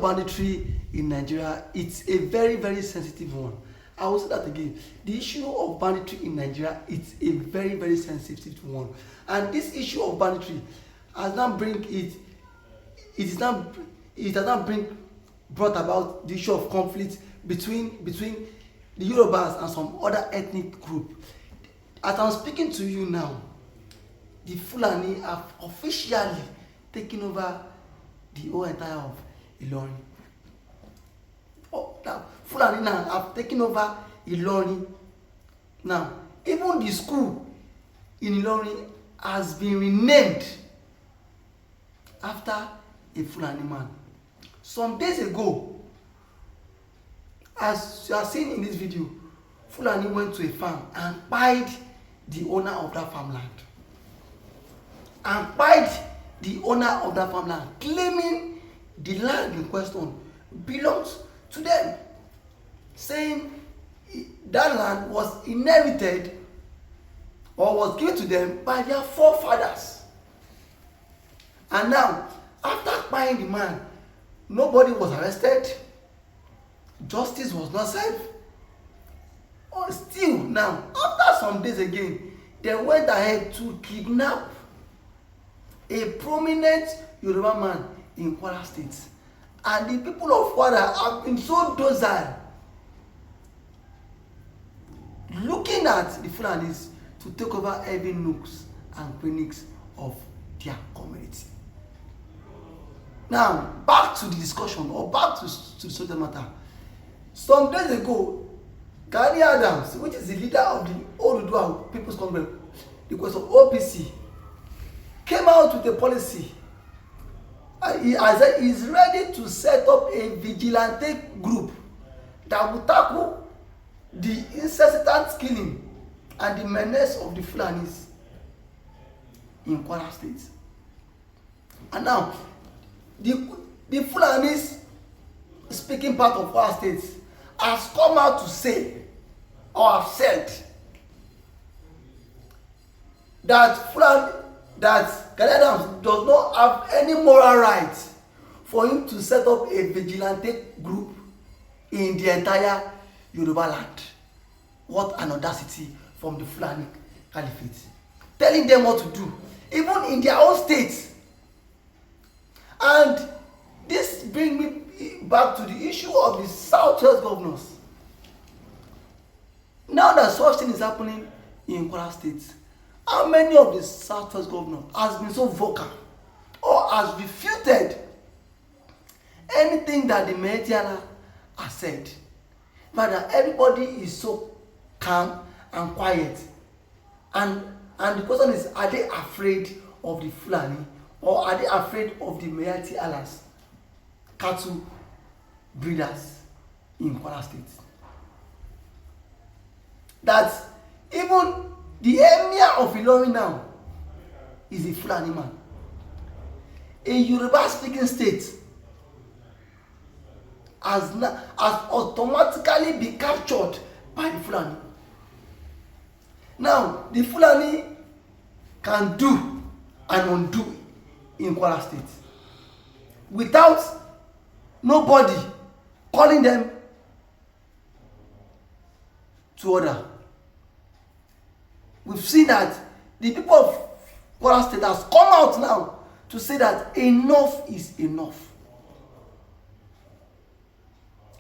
banditry in Nigeria, it's a very, very sensitive one. I will say that again. The issue of banditry in Nigeria, it's a very, very sensitive one. And this issue of banditry has now brought about the issue of conflict between the Yorubas and some other ethnic group. As I'm speaking to you now, the Fulani have officially taken over the whole entire of Ilorin. Oh, now Fulani now have taken over Ilorin. Now, even the school in Ilorin has been renamed after a Fulani man. Some days ago, as you are seeing in this video, Fulani went to a farm and pied the owner of that farmland. Claiming the land in question belongs to them, saying that land was inherited or was given to them by their forefathers. And now, after paying the man, nobody was arrested, justice was not served. Or still now, after some days again, they went ahead to kidnap a prominent Yoruba man in Kwara State. And the people of Kwara have been so docile, looking at the Fulanis to take over every nooks and crannies of their community. Now, back to the discussion, or back to the subject matter. Some days ago, Gani Adams, which is the leader of the Oduduwa People's Congress, the quest of OPC, came out with a policy. He said he's ready to set up a vigilante group that will tackle the incessant killing and the menace of the Fulanis in Kwara State. And now, the Fulanis speaking part of Kwara State has come out to say, or have said, that Gani Adams does not have any moral right for him to set up a vigilante group in the entire Yoruba land. What an audacity from the Fulani Caliphate. Telling them what to do, even in their own state. And this brings me back to the issue of the Southwest governors. Now that such thing is happening in Kwara State, how many of the Southwest governors has been so vocal or has refuted anything that the Mediala has said? Rather, everybody is so calm and quiet. And the question is, are they afraid of the Fulani, or are they afraid of the Medialas, cattle breeders in Kwara State? That even the emir of Ilorin now is a Fulani man. A Yoruba speaking state has automatically been captured by the Fulani. Now, the Fulani can do and undo in Kwara State without nobody calling them to order. We've seen that the people of Kwara State has come out now to say that enough is enough.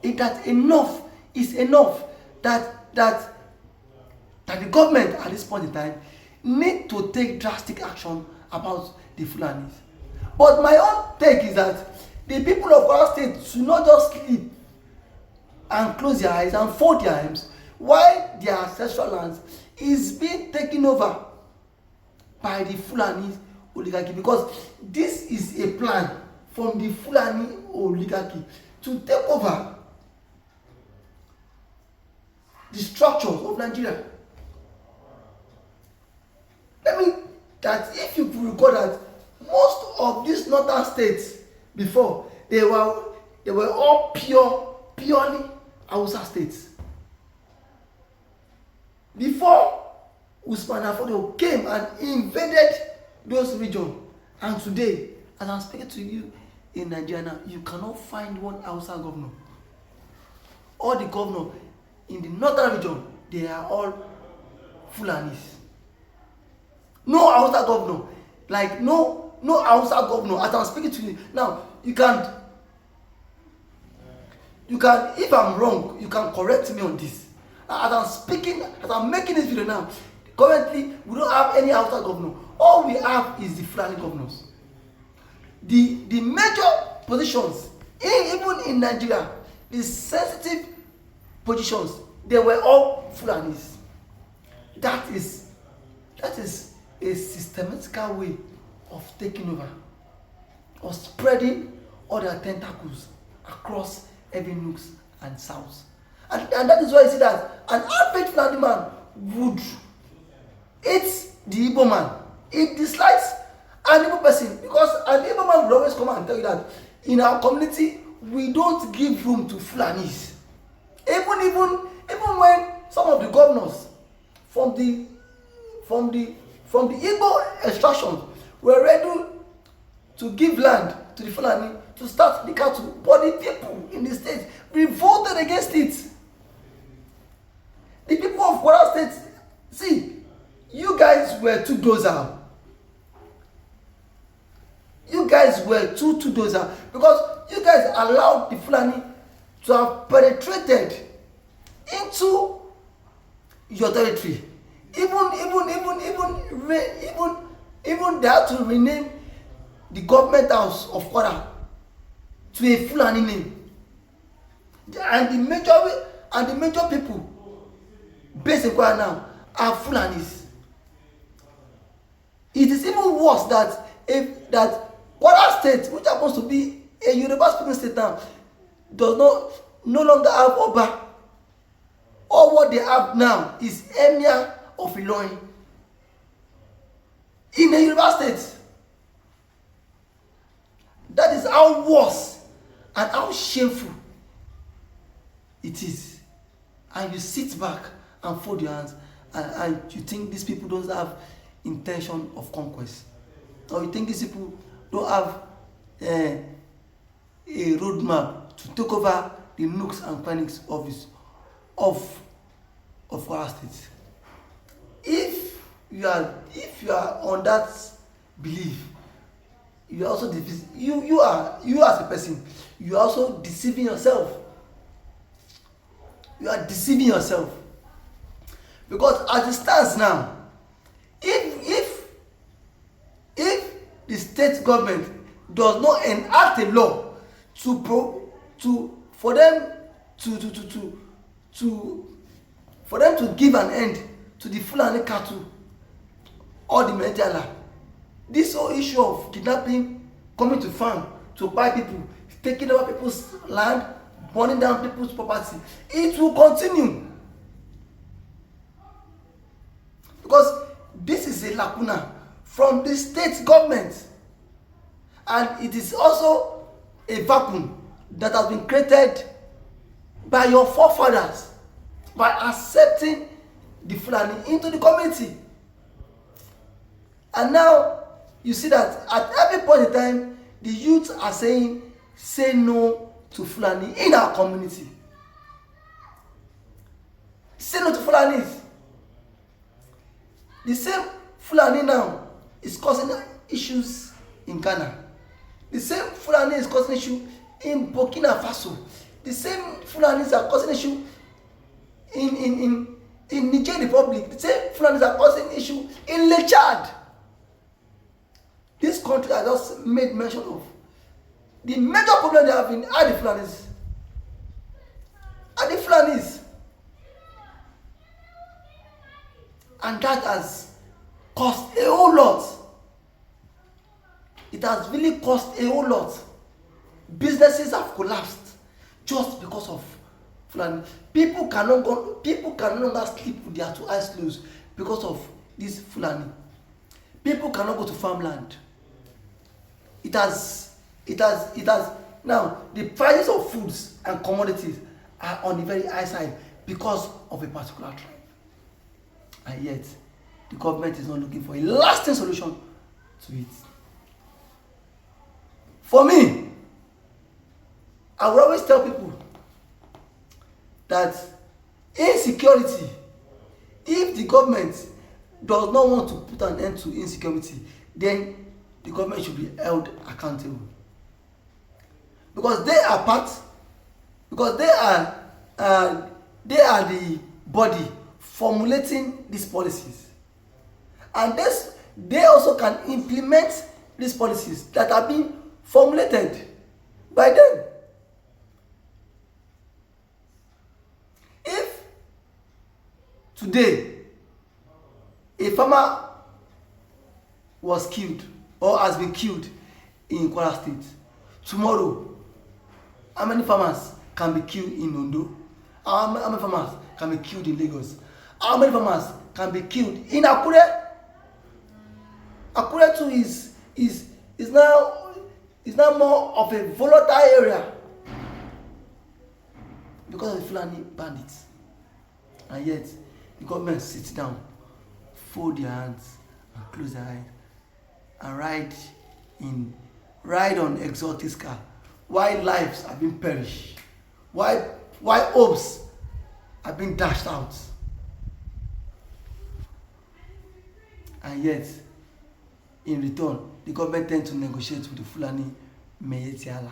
That enough is enough. That the government at this point in time need to take drastic action about the Fulanis. But my own take is that the people of Kwara State should not just sleep and close their eyes and fold their arms while their ancestral lands is being taken over by the Fulani oligarchy, because this is a plan from the Fulani oligarchy to take over the structures of Nigeria. That if you recall that most of these northern states before, they were all purely Hausa states. Before Usman Afodo came and invaded those regions, and today, as I'm speaking to you, in Nigeria now, you cannot find one Hausa governor. All the governor in the northern region, they are all Fulanis. No Hausa governor, like no Hausa governor. As I'm speaking to you now, you can, if I'm wrong, you can correct me on this. As I'm speaking, as I'm making this video now, currently we don't have any Hausa governor. All we have is the Fulani governors. The major positions, even in Nigeria, the sensitive positions, they were all Fulanis. That is a systematical way of taking over, of spreading all their tentacles across every nooks and south. And that is why you see that an average Fulani man would hate the Igbo man. He dislikes an Igbo person, because an Igbo man will always come and tell you that in our community we don't give room to Fulanis. Even when some of the governors from the Igbo extraction were ready to give land to the Fulani to start the cattle, but the people in the state revolted against it. The people of Kwara State, see, you guys were too docile. You guys were too docile, because you guys allowed the Fulani to have penetrated into your territory. Even they had to rename the government house of Kwara to a Fulani name. And the major people based in Kwara now are Fulanis. It is even worse that Kwara State, which happens to be a Yoruba speaking state now, does no longer have Oba. All what they have now is Emir of Ilorin in a Yoruba state. That is how worse and how shameful it is. And you sit back and fold your hands, and you think these people don't have intention of conquest, or you think these people don't have a roadmap to take over the nooks and crannies of Kwara State. If you are on that belief, you are also you as a person, you are also deceiving yourself. You are deceiving yourself, because as it stands now, if the state government does not enact a law for them to give an end to the Fulani cattle or the Medjala, this whole issue of kidnapping, coming to farm to buy people, taking over people's land, burning down people's property, it will continue. Because this is a lacuna from the state government, and it is also a vacuum that has been created by your forefathers by accepting the Fulani into the community. And now you see that at every point in time, the youth are saying, say no to Fulani in our community. Say no to Fulanis. The same Fulani now is causing issues in Ghana. The same Fulani is causing issue in Burkina Faso. The same Fulanis are causing issue in Niger Republic. The same Fulanis are causing issue in Lake Chad. This country I just made mention of. The major problem they have in are the Fulanis. And that has cost a whole lot. It has really cost a whole lot. Businesses have collapsed just because of Fulani. People can no longer sleep with their two eyes closed because of this Fulani. People cannot go to farmland. It has now the prices of foods and commodities are on the very high side because of a particular tribe. And yet, the government is not looking for a lasting solution to it. For me, I will always tell people that insecurity, if the government does not want to put an end to insecurity, then the government should be held accountable, because they are the body formulating these policies, and they also can implement these policies that are being formulated by them. If today a farmer was killed or has been killed in Kwara State, tomorrow how many farmers can be killed in Ondo? How many farmers can be killed in Lagos? How many farmers can be killed in Akure? Akure too is now more of a volatile area because of the Fulani bandits, and yet the government sits down, fold their hands and close their eyes and ride on exotic car while lives have been perished, while hopes have been dashed out, and yet in return the government tend to negotiate with the Fulani Meyetiala,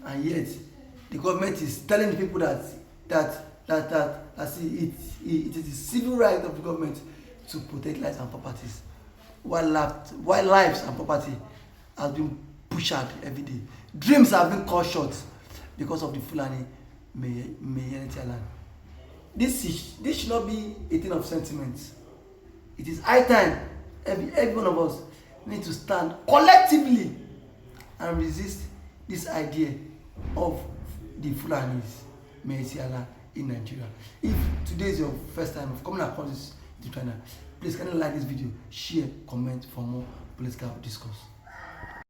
and yet the government is telling the people that see, it is the civil right of the government to protect lives and properties, while lives and property has been butchered every day. Dreams have been cut short because of the Fulani Meyetiala. This should not be a thing of sentiment. It is high time every one of us need to stand collectively and resist this idea of the Fulanis Meyetiala in Nigeria. If today is your first time of coming across this YouTube channel, please kindly like this video, share, comment for more political discourse.